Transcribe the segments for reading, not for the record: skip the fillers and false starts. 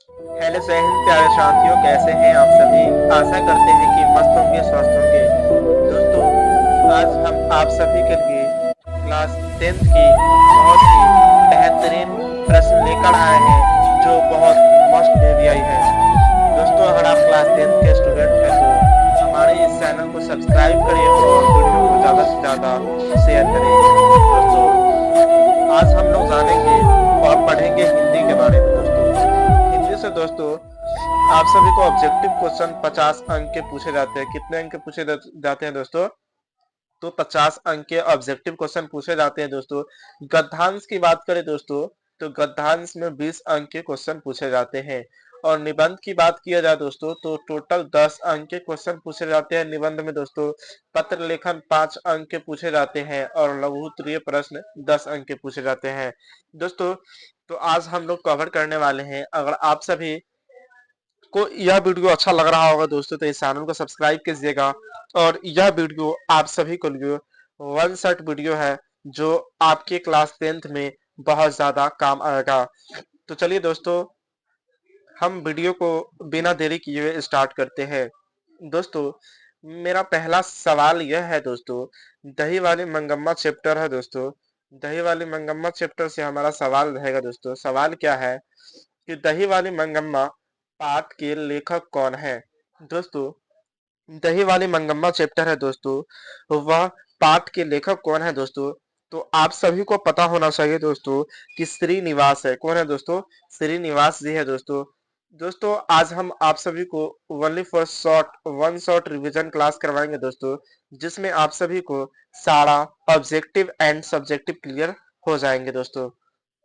Hello जय हिंद प्यारे साथियों, कैसे हैं आप सभी। आशा करते हैं कि मस्त होंगे, स्वस्थ होंगे। दोस्तों, आज हम आप सभी के लिए क्लास 10th की बहुत ही बेहतरीन प्रश्न लेकर आए हैं, जो बहुत मस्त बेबीआई है। दोस्तों, अगर आप क्लास 10th के स्टूडेंट हैं तो हमारे इस चैनल को सब्सक्राइब करें और वीडियो को ज़्यादा से ज़्यादा शेयर करें। दोस्तों, आज हम लोग जानेंगे और पढ़ेंगे हिंदी के बारे में। दोस्तों, हिंदी से दोस्तों आप सभी को ऑब्जेक्टिव क्वेश्चन 50 अंक के पूछे जाते हैं। कितने अंक के पूछे जाते हैं दोस्तों? तो 50 अंक के ऑब्जेक्टिव क्वेश्चन पूछे जाते हैं दोस्तों। गद्यांश की बात करें दोस्तों, तो गद्यांश में 20 अंक के क्वेश्चन पूछे जाते हैं। और निबंध की बात किया जाए दोस्तों, तो टोटल 10 अंक के क्वेश्चन पूछे जाते हैं निबंध में दोस्तों। पत्र लेखन 5 अंक के पूछे जाते हैं और लघु उत्तरीय प्रश्न 10 अंक के पूछे जाते हैं दोस्तों। तो आज हम लोग कवर करने वाले हैं। अगर आप सभी को यह वीडियो अच्छा लग रहा होगा दोस्तों, तो इस चैनल को सब्सक्राइब कीजिएगा। और यह वीडियो आप सभी को लिए वन शॉट वीडियो है, जो आपके क्लास 10th में बहुत ज्यादा काम आएगा। तो चलिए दोस्तों, हम वीडियो को बिना देरी किए हुए स्टार्ट करते हैं। दोस्तों, मेरा पहला सवाल यह है दोस्तों, दही वाली मंगम्मा चैप्टर है दोस्तों। दही वाली मंगम्मा चैप्टर से हमारा सवाल रहेगा दोस्तों। सवाल क्या है कि दही वाली मंगम्मा पाठ के लेखक कौन है। दोस्तों, दही वाली मंगम्मा चैप्टर है दोस्तों, वह पाठ के लेखक कौन है दोस्तों? तो आप सभी को पता होना चाहिए दोस्तों कि श्रीनिवास है। कौन है दोस्तों? श्रीनिवास जी है दोस्तों। दोस्तों, आज हम आप सभी को only for short one short revision class करवाएंगे दोस्तों, जिसमें आप सभी को सारा ऑब्जेक्टिव एंड सब्जेक्टिव क्लियर हो जाएंगे दोस्तों।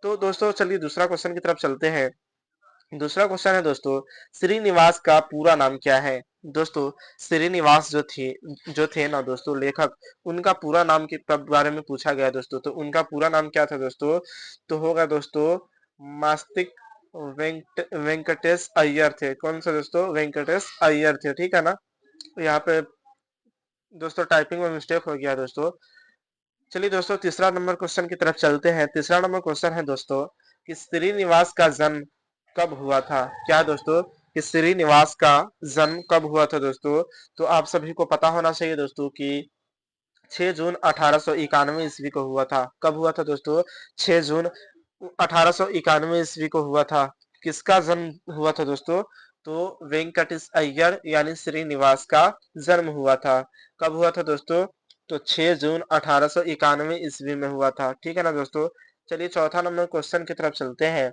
तो दोस्तों, चलिए दूसरा क्वेश्चन की तरफ चलते हैं। दूसरा क्वेश्चन है दोस्तों, श्रीनिवास का पूरा नाम क्या है। दोस्तों, श्रीनिवास जो थे ना दोस्तों लेखक, उनका पूरा नाम के बारे में पूछा गया दोस्तों। तो उनका पूरा नाम क्या था दोस्तों? तो होगा दोस्तों मास्तिक वेंकटेश अय्यर थे। कौन सा दोस्तों? वेंकटेश अय्यर थे, ठीक है ना। यहाँ पे दोस्तों टाइपिंग में मिस्टेक हो गया दोस्तों। चलिए दोस्तों, तीसरा नंबर क्वेश्चन की तरफ चलते हैं। तीसरा नंबर क्वेश्चन है दोस्तों कि श्रीनिवास का जन्म कब हुआ था। क्या दोस्तों? कि श्रीनिवास का जन्म कब हुआ था दोस्तों? तो आप सभी को पता होना चाहिए दोस्तों कि 6 जून 1891 ईस्वी को हुआ था। कब हुआ था दोस्तों? 6 जून 1891 ईस्वी को हुआ था। किसका जन्म हुआ था दोस्तों? तो वेंकटेश अय्यर यानी श्रीनिवास का जन्म हुआ था। कब हुआ था दोस्तों? तो 6 जून 1891 ईस्वी में हुआ था, ठीक है ना दोस्तों। चलिए चौथा नंबर क्वेश्चन की तरफ चलते हैं।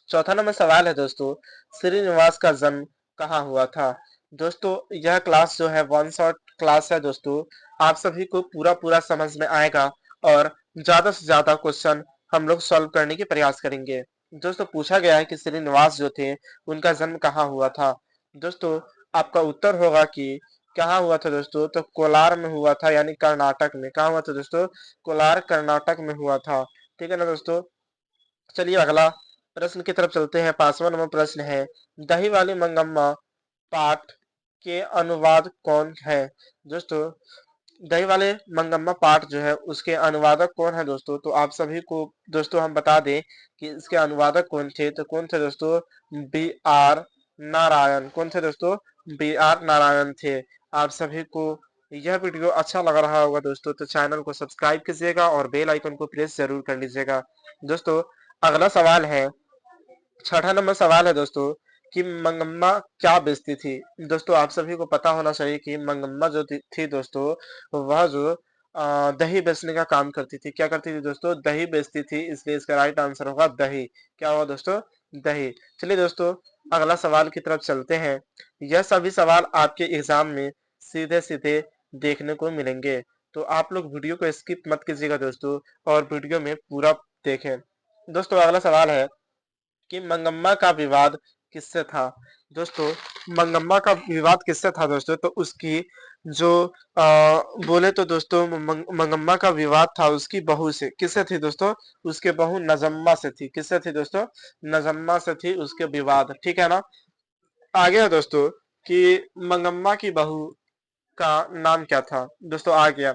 चौथा नंबर सवाल है दोस्तों, श्रीनिवास का जन्म कहाँ हुआ था। दोस्तों, यह क्लास जो है वन शॉट क्लास है दोस्तों। आप सभी को पूरा पूरा समझ में आएगा और ज्यादा से ज्यादा क्वेश्चन हम लोग सॉल्व करने की प्रयास करेंगे। दोस्तों, पूछा गया है कि श्रीनिवास जो थे, उनका जन्म कहाँ हुआ था। दोस्तों, आपका उत्तर होगा कि कहाँ हुआ था दोस्तों? तो कोलार में हुआ था, यानी कर्नाटक में। कहाँ हुआ था दोस्तों? कोलार कर्नाटक में हुआ था, ठीक है ना दोस्तों। चलिए अगला प्रश्न की तरफ चलते हैं। 5वां नंबर प्रश्न है, दही वाली मंगम्मा पाठ के अनुवाद कौन है। दोस्तों, दही वाले मंगम्मा पाठ जो है, उसके अनुवादक कौन है दोस्तों? तो आप सभी को दोस्तों हम बता दें कि इसके अनुवादक कौन थे। तो कौन थे दोस्तों? B R Narayan. कौन थे दोस्तों? बी आर नारायण थे। आप सभी को यह वीडियो अच्छा लग रहा होगा दोस्तों, तो चैनल को सब्सक्राइब कीजिएगा और बेल आइकन को प्रेस जरूर कर लीजिएगा दोस्तों। अगला सवाल है, छठा नंबर सवाल है दोस्तों कि मंगम्मा क्या बेचती थी। दोस्तों, आप सभी को पता होना चाहिए कि मंगम्मा जो थी दोस्तों, वह जो दही बेचने का काम करती थी। क्या करती थी दोस्तों? दही बेचती थी, इसलिए इसका राइट आंसर होगा दही। क्या होगा दोस्तों? दही। चलिए दोस्तों, अगला सवाल की तरफ चलते हैं। यह सभी सवाल आपके एग्जाम में सीधे सीधे देखने को मिलेंगे, तो आप लोग वीडियो को स्किप मत कीजिएगा दोस्तों, और वीडियो में पूरा देखें। दोस्तों, अगला सवाल है कि मंगम्मा का विवाद किससे था। दोस्तों, मंगम्मा का विवाद किससे था दोस्तों? तो उसकी जो बोले तो दोस्तों मंगम्मा का विवाद था उसकी बहू से। किससे थी दोस्तों? उसके बहू नजम्मा से थी। किससे थी दोस्तों? नजम्मा से थी उसके विवाद, ठीक है ना। आगे है दोस्तों कि मंगम्मा की बहू का नाम क्या था। दोस्तों, आ गया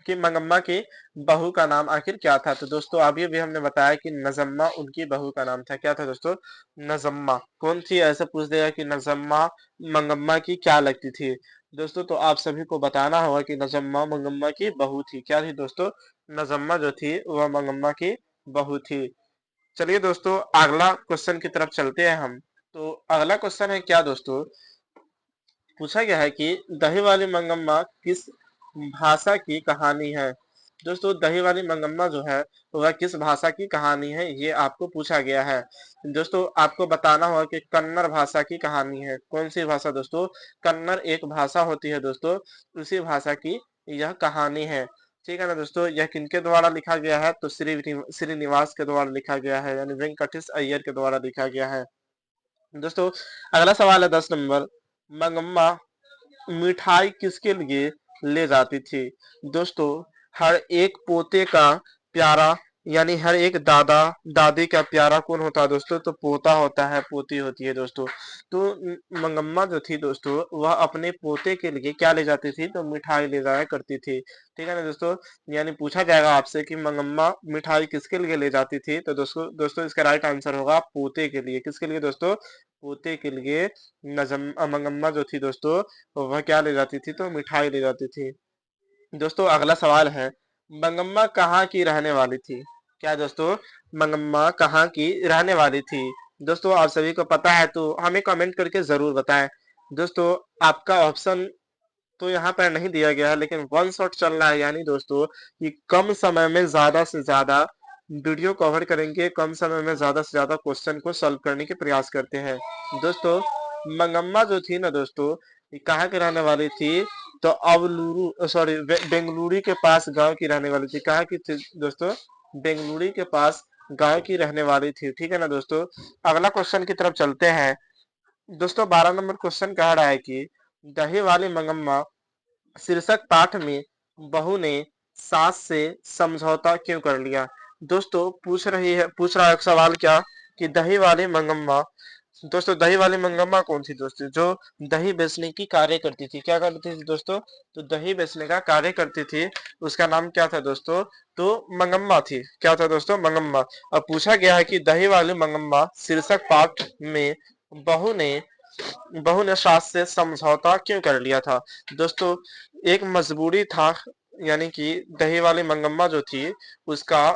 कि मंगम्मा की बहू का नाम आखिर क्या था। तो दोस्तों अभी भी हमने बताया कि नजम्मा उनकी बहू का नाम था। क्या था दोस्तों? नजम्मा। कौन थी? ऐसा पूछ देगा कि नजम्मा मंगम्मा की क्या लगती थी। दोस्तों तो आप सभी को बताना होगा कि नजम्मा मंगम्मा की बहू थी। क्या थी दोस्तों? नजम्मा जो थी वह मंगम्मा की बहू थी। चलिए दोस्तों अगला क्वेश्चन की तरफ चलते हैं हम। तो अगला क्वेश्चन है क्या दोस्तों, पूछा गया है कि दही वाली मंगम्मा किस भाषा की कहानी है। दोस्तों दही वाली मंगम्मा जो है वह किस भाषा की कहानी है, ये आपको पूछा गया है। दोस्तों आपको बताना होगा कि कन्नड़ भाषा की कहानी है। कौन सी भाषा दोस्तों? कन्नड़ एक भाषा होती है दोस्तों, उसी भाषा की यह कहानी है। ठीक है ना दोस्तों। यह किनके द्वारा लिखा गया है? तो श्रीनिवास के द्वारा लिखा गया है, यानी वेंकटेश अय्यर के द्वारा लिखा गया है। दोस्तों अगला सवाल है 10 नंबर। मंगम्मा मिठाई किसके लिए ले जाती थी। दोस्तों हर एक पोते का प्यारा, यानी हर एक दादा दादी का प्यारा कौन होता है दोस्तों? तो पोता होता है, पोती होती है दोस्तों। तो मंगम्मा जो थी दोस्तों वह अपने पोते के लिए क्या ले जाती थी? तो मिठाई ले जाया करती थी। ठीक है ना दोस्तों। यानी पूछा जाएगा आपसे कि मंगम्मा मिठाई किसके लिए ले जाती थी, तो दोस्तों दोस्तों इसका राइट आंसर होगा पोते के लिए। किसके लिए दोस्तों? पोते के लिए नजम मंगम्मा जो थी दोस्तों वह क्या ले जाती थी? तो मिठाई ले जाती थी। दोस्तों अगला सवाल है, मंगम्मा कहाँ की रहने वाली थी। क्या दोस्तों? मंगम्मा कहाँ की रहने वाली थी। दोस्तों आप सभी को पता है तो हमें कमेंट करके जरूर बताएं। दोस्तों आपका ऑप्शन तो यहाँ पर नहीं दिया गया है, लेकिन वन शॉट चल रहा है, यानी दोस्तों कि कम समय में ज्यादा से ज्यादा वीडियो कवर करेंगे, कम समय में ज्यादा से ज्यादा क्वेश्चन को सॉल्व करने के प्रयास करते हैं। दोस्तों मंगम्मा जो थी ना दोस्तों, ये कहाँ की रहने वाली थी? तो अवलूरू सॉरी बेंगलुरु के पास गांव की रहने वाली थी। कहाँ की थी दोस्तों? बेंगलुरु के पास गांव की रहने वाली थी। ठीक है ना दोस्तों। अगला क्वेश्चन की तरफ चलते हैं। दोस्तों 12 नंबर क्वेश्चन कह रहा है कि दही वाली मंगम्मा शीर्षक पाठ में बहू ने सास से समझौता क्यों कर लिया। दोस्तों पूछ रहा है एक सवाल क्या, कि दही वाली मंगम्मा, दोस्तों दही वाली मंगम्मा कौन थी दोस्तों? जो दही बेचने की कार्य करती थी। क्या करती थी दोस्तों? तो दही बेचने का कार्य करती थी। उसका नाम क्या था दोस्तों? तो मंगम्मा थी। क्या था दोस्तों? मंगम्मा। अब पूछा गया है कि दही वाली मंगम्मा शीर्षक पाठ में बहू ने बहू ने सास से समझौता क्यों कर लिया था। दोस्तों एक मजबूरी था, यानी कि दही वाली मंगम्मा जो थी उसका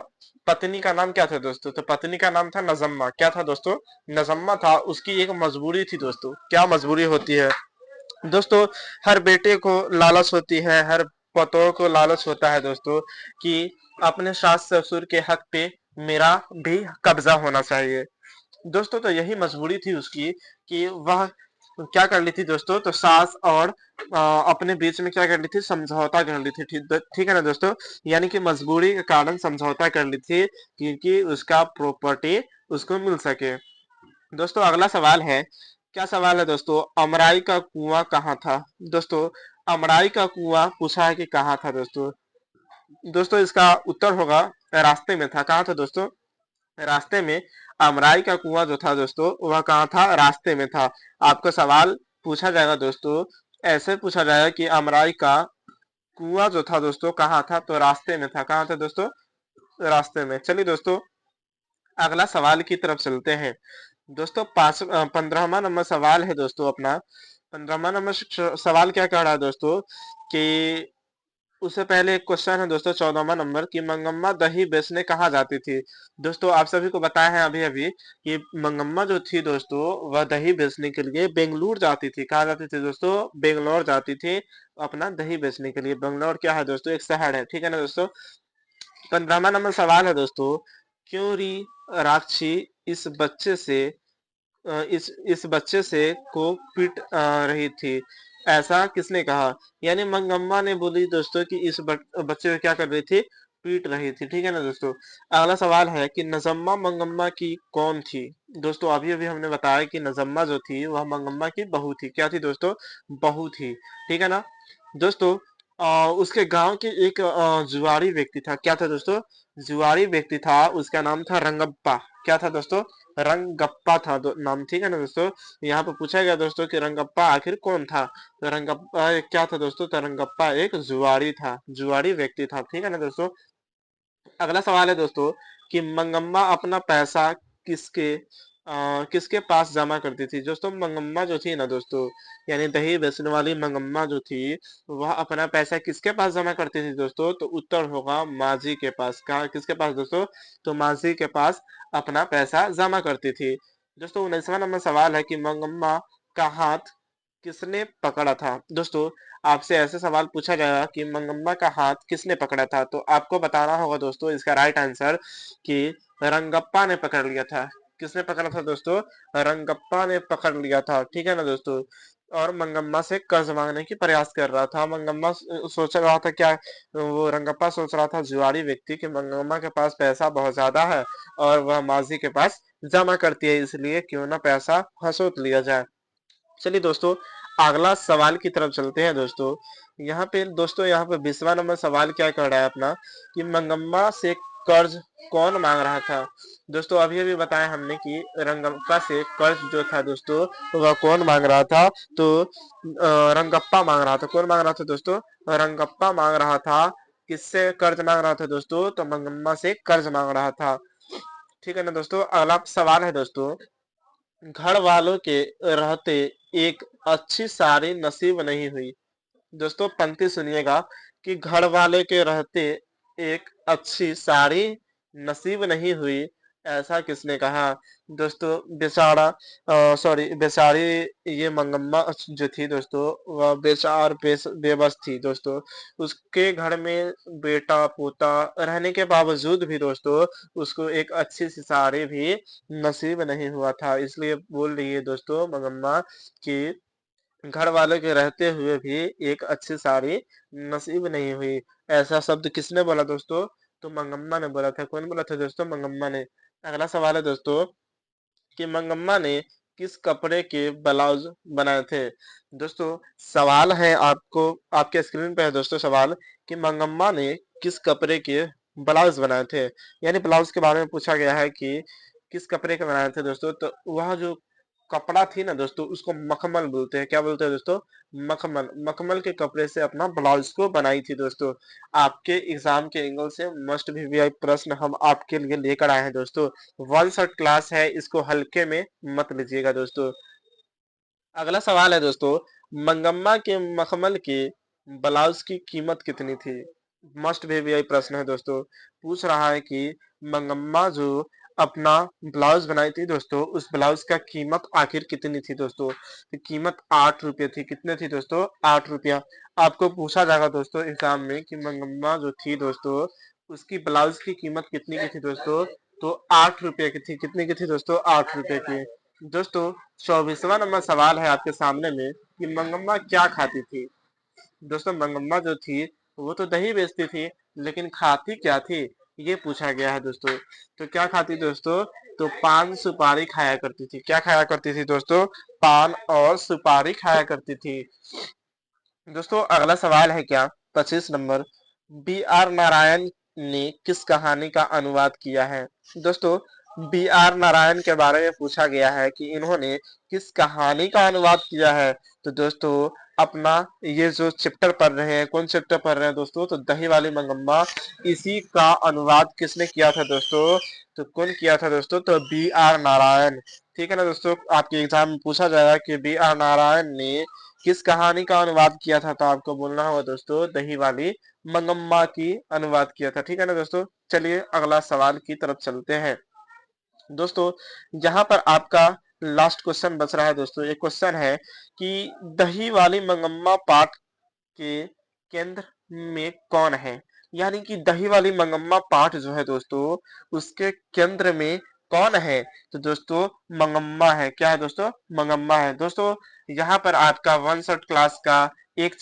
पत्नी का नाम क्या था दोस्तों? तो पत्नी का नाम था नजम्मा। क्या था दोस्तों? नजम्मा था। उसकी एक मजबूरी थी दोस्तों। क्या मजबूरी होती है दोस्तों? हर बेटे को लालच होती है, हर पतों को लालच होता है दोस्तों, कि अपने सास ससुर के हक पे मेरा भी कब्जा होना चाहिए। दोस्तों तो यही मजबूरी थी उसकी, कि वह क्या कर ली थी दोस्तों? तो सास और अपने बीच में क्या कर ली थी? समझौता कर ली थी। ठीक है ना दोस्तों। यानी कि मजबूरी के कारण समझौता कर ली थी, क्योंकि उसका प्रॉपर्टी उसको मिल सके। दोस्तों अगला सवाल है, क्या सवाल है दोस्तों? अमराई का कुआं कहाँ था। दोस्तों अमराई का कुआं पूछा है कि कहाँ था दोस्तों। दोस्तों इसका उत्तर होगा रास्ते में था। कहाँ था दोस्तों? रास्ते में। अमराई का कुआं जो था दोस्तों वह कहाँ था? रास्ते में था। आपको सवाल पूछा जाएगा दोस्तों, ऐसे पूछा जाएगा कि अमराई का कुआं जो था दोस्तों कहाँ था? तो रास्ते में था। कहाँ था दोस्तों? रास्ते में। चलिए दोस्तों अगला सवाल की तरफ चलते हैं। दोस्तों 15वां नंबर सवाल है दोस्तों अपना। 15वां नंबर सवाल क्या कह रहा है दोस्तों, कि उससे पहले एक क्वेश्चन है दोस्तों 14वां नंबर, कि मंगम्मा दही बेचने कहाँ जाती थी। दोस्तों आप सभी को बताया है अभी अभी कि मंगम्मा जो थी दोस्तों वह दही बेचने के लिए बेंगलुरु जाती थी। कहाँ जाती थी दोस्तों? बेंगलोर जाती थी अपना दही बेचने के लिए। बेंगलोर क्या है दोस्तों? एक शहर है। ठीक है ना दोस्तों। 15वां नंबर सवाल है दोस्तों, क्यों री राक्षी इस बच्चे से इस बच्चे से को पीट रही थी, ऐसा किसने कहा। यानी मंगम्मा ने बोली दोस्तों कि इस बच्चे को क्या कर रही थी? पीट रही थी। ठीक है ना दोस्तों। अगला सवाल है कि नजम्मा मंगम्मा की कौन थी। दोस्तों अभी अभी हमने बताया कि नजम्मा जो थी वह मंगम्मा की बहू थी। क्या थी दोस्तों? बहू थी। ठीक है ना दोस्तों। उसके गांव के एक जुआरी व्यक्ति था। क्या था दोस्तों? जुआरी व्यक्ति था, उसका नाम था रंगप्पा। क्या था दोस्तों? रंगप्पा था नाम, ठीक है ना दोस्तों। यहाँ पे पूछा गया दोस्तों कि रंगप्पा आखिर कौन था। तो रंगप्पा क्या था दोस्तों, तो रंगप्पा एक जुआरी था, जुआरी व्यक्ति था, ठीक है ना दोस्तों। अगला सवाल है दोस्तों कि मंगम्मा अपना पैसा किसके पास जमा करती थी। दोस्तों मंगम्मा जो थी ना दोस्तों, यानी दही बेचने वाली मंगम्मा जो थी, वह अपना पैसा किसके पास जमा करती थी दोस्तों, तो उत्तर होगा माझी के पास। कहा, किसके पास दोस्तों, तो माझी के पास अपना पैसा जमा करती थी। दोस्तों 19वां नंबर सवाल है कि मंगम्मा का हाथ किसने पकड़ा था। दोस्तों आपसे ऐसे सवाल पूछा जाएगा कि मंगम्मा का हाथ किसने पकड़ा था, तो आपको बताना होगा दोस्तों इसका राइट आंसर कि रंगप्पा ने पकड़ लिया था। किसने पकड़ा था दोस्तों, रंगप्पा ने पकड़ लिया था, ठीक है ना दोस्तों। और मंगम्मा से कर्ज मांगने की प्रयास कर रहा था। मंगम्मा सोच रहा था क्या, वो रंगप्पा सोच रहा था, जुआरी व्यक्ति, कि मंगम्मा के पास पैसा बहुत ज्यादा है और वह माझी के पास जमा करती है, इसलिए क्यों ना पैसा हसूट लिया जाए। चलिए दोस्तों अगला सवाल की तरफ चलते हैं दोस्तों। यहाँ पे 20वां नंबर सवाल क्या कर रहा है अपना, कि मंगम्मा से कर्ज कौन मांग रहा था। दोस्तों अभी अभी बताया हमने कि रंगप्पा से कर्ज जो था दोस्तों, वह कौन मांग रहा था, तो रंगप्पा मांग रहा था। कौन मांग रहा था दोस्तों, रंगप्पा मांग रहा था। किससे कर्ज मांग रहा था दोस्तों, तो मंगम्मा से कर्ज मांग रहा था, ठीक है ना दोस्तों। अगला सवाल है दोस्तों, घर वालों के रहते एक अच्छी सारी नसीब नहीं हुई। दोस्तों पंक्ति सुनिएगा कि घर वाले के रहते एक अच्छी साड़ी नसीब नहीं हुई, ऐसा किसने कहा। दोस्तों बेचारी ये मंगम्मा जो थी दोस्तों, वह बेबस थी दोस्तों। उसके घर में बेटा पोता रहने के बावजूद भी दोस्तों, उसको एक अच्छी सी साड़ी भी नसीब नहीं हुआ था। इसलिए बोल रही है दोस्तों मंगम्मा कि घर वालों के रहते हुए भी एक अच्छी साड़ी नसीब नहीं हुई। ऐसा शब्द किसने बोला दोस्तों, तो मंगम्मा ने बोला था। कौन बोला था दोस्तों, मंगम्मा ने। अगला सवाल है दोस्तों कि मंगम्मा ने किस कपड़े के ब्लाउज बनाए थे। दोस्तों सवाल है, आपको आपके स्क्रीन पे है दोस्तों सवाल, कि मंगम्मा ने किस कपड़े के ब्लाउज बनाए थे। यानी ब्लाउज के बारे में पूछा गया है कि किस कपड़े के बनाए थे दोस्तों। तो वह जो कपड़ा थी ना दोस्तों, उसको मखमल बोलते हैं। क्या बोलते हैं दोस्तों, मखमल। मखमल के कपड़े से अपना ब्लाउज को बनाई थी दोस्तों। आपके एग्जाम के एंगल से मस्ट भी प्रश्न हम आपके लिए लेकर आए हैं दोस्तों। वन शॉट क्लास है, इसको हल्के में मत लीजिएगा दोस्तों। अगला सवाल है दोस्तों, मंगम्मा के मखमल के ब्लाउज की कीमत कितनी थी। मस्ट भी यही प्रश्न है दोस्तों। पूछ रहा है कि मंगम्मा जो अपना ब्लाउज बनाई थी दोस्तों, उस ब्लाउज का कीमत आखिर कितनी थी दोस्तों। तो कीमत 8 रुपये थी। कितने थी दोस्तों, 8 रुपया। आपको पूछा जाएगा दोस्तों एग्जाम में कि मंगम्मा जो थी दोस्तों, उसकी ब्लाउज की कीमत कितनी की थी दोस्तों, तो 8 रुपये की थी। कितनी की थी दोस्तों, 8 रुपये की। दोस्तों 24वां नंबर सवाल है आपके सामने में, कि मंगम्मा क्या खाती थी। दोस्तों मंगम्मा जो थी वो तो दही बेचती थी, लेकिन खाती क्या थी, ये पूछा गया है दोस्तों। तो क्या खाती दोस्तों, तो पान सुपारी खाया करती थी। क्या खाया करती थी दोस्तों, पान और सुपारी खाया करती थी। दोस्तों अगला सवाल है क्या, 25 नंबर, बी आर नारायण ने किस कहानी का अनुवाद किया है। दोस्तों बी आर नारायण के बारे में पूछा गया है कि इन्होंने किस कहानी का अनुवाद किया है। तो दोस्तों अपना ये जो चैप्टर पढ़ रहे हैं, कौन चैप्टर पढ़ रहे हैं दोस्तों, तो दही वाली मंगम्मा, इसी का अनुवाद किसने किया था दोस्तों, तो कौन किया था दोस्तों, तो बी आर नारायण। ठीक है ना दोस्तों, आपके एग्जाम में पूछा जाएगा कि बी आर नारायण ने किस कहानी का अनुवाद किया था, तो आपको बोलना होगा दोस्तों दही वाली मंगम्मा की अनुवाद किया था। ठीक है ना दोस्तों, चलिए अगला सवाल की तरफ चलते हैं दोस्तों। यहाँ पर आपका लास्ट क्वेश्चन बच रहा है दोस्तों। एक क्वेश्चन है कि दही वाली मंगम्मा पाठ के केंद्र में कौन है। यानी कि दही वाली मंगम्मा पाठ जो है दोस्तों, उसके केंद्र में कौन है, तो दोस्तों मंगम्मा है। क्या है दोस्तों, मंगम्मा है। दोस्तों यहाँ पर आपका वन शॉट क्लास का एक